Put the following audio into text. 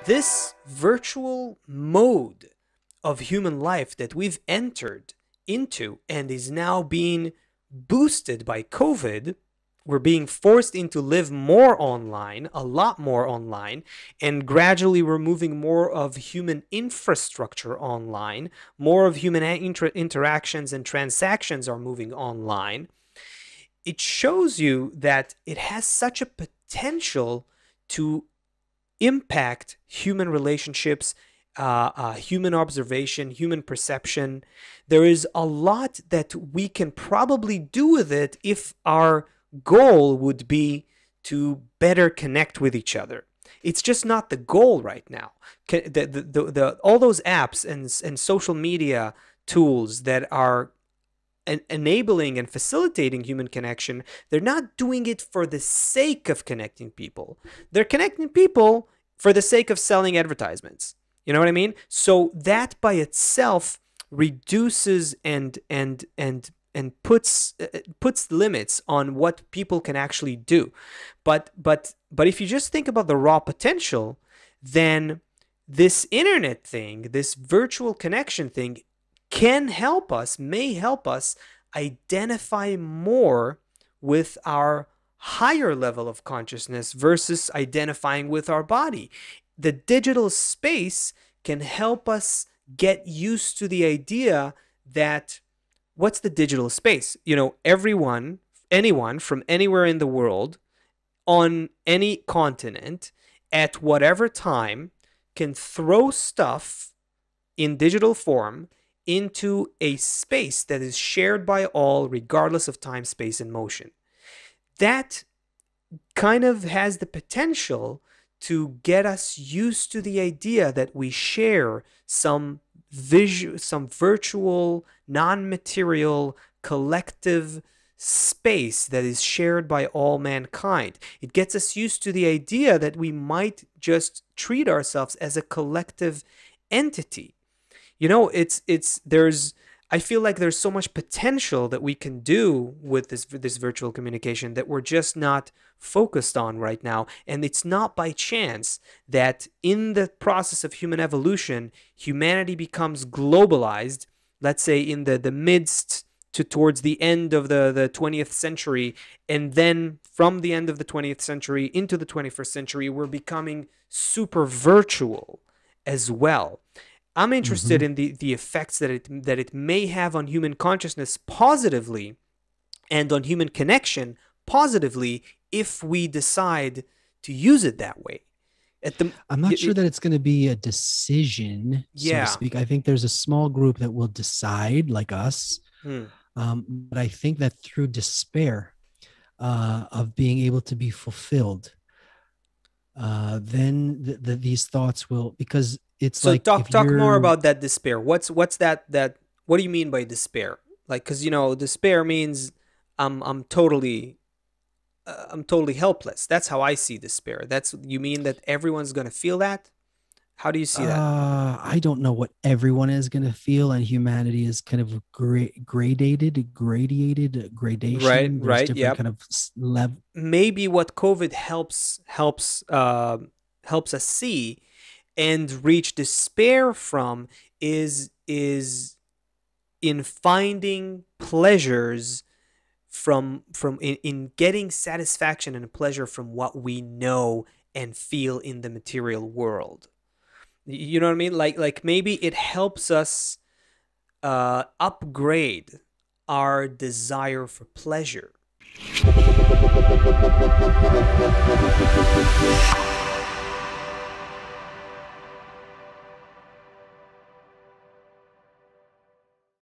This virtual mode of human life that we've entered into and is now being boosted by COVID, we're being forced into live more online, a lot more online, and gradually we're moving more of human infrastructure online. More of human interactions and transactions are moving online. It shows you that it has such a potential to impact human relationships, human observation, human perception. There is a lot that we can probably do with it if our goal would be to better connect with each other. It's just not the goal right now. All those apps and social media tools that are enabling and facilitating human connection, they're not doing it for the sake of connecting people. They're connecting people for the sake of selling advertisements. You know what I mean? So that by itself reduces and puts limits on what people can actually do. But if you just think about the raw potential, then this internet thing, this virtual connection thing, can help us, may help us identify more with our higher level of consciousness versus identifying with our body. The digital space can help us get used to the idea that what's the digital space? You know, anyone from anywhere in the world, on any continent, at whatever time, can throw stuff in digital form into a space that is shared by all, regardless of time, space, and motion. That kind of has the potential to get us used to the idea that we share some virtual, non-material, collective space that is shared by all mankind. It gets us used to the idea that we might just treat ourselves as a collective entity. You know, I feel like there's so much potential that we can do with this virtual communication that we're just not focused on right now. And it's not by chance that in the process of human evolution, humanity becomes globalized, let's say in the midst to towards the end of the 20th century. And then from the end of the 20th century into the 21st century, we're becoming super virtual as well. I'm interested in the effects that it may have on human consciousness positively and on human connection positively if we decide to use it that way. I'm not sure that it's going to be a decision, so to speak. I think there's a small group that will decide, like us. But I think that through despair of being able to be fulfilled, then these thoughts will, because it's so like, talk more about that despair. What's that what do you mean by despair? Like, because despair means I'm totally helpless. That's how I see despair. You mean that everyone's gonna feel that? How do you see that? I don't know what everyone is going to feel, and humanity is kind of gradated gradation. There's different Yep. kind of level. Maybe what COVID helps us see and reach despair from is in finding pleasures in getting satisfaction and pleasure from what we know and feel in the material world. You know what I mean? Like maybe it helps us upgrade our desire for pleasure.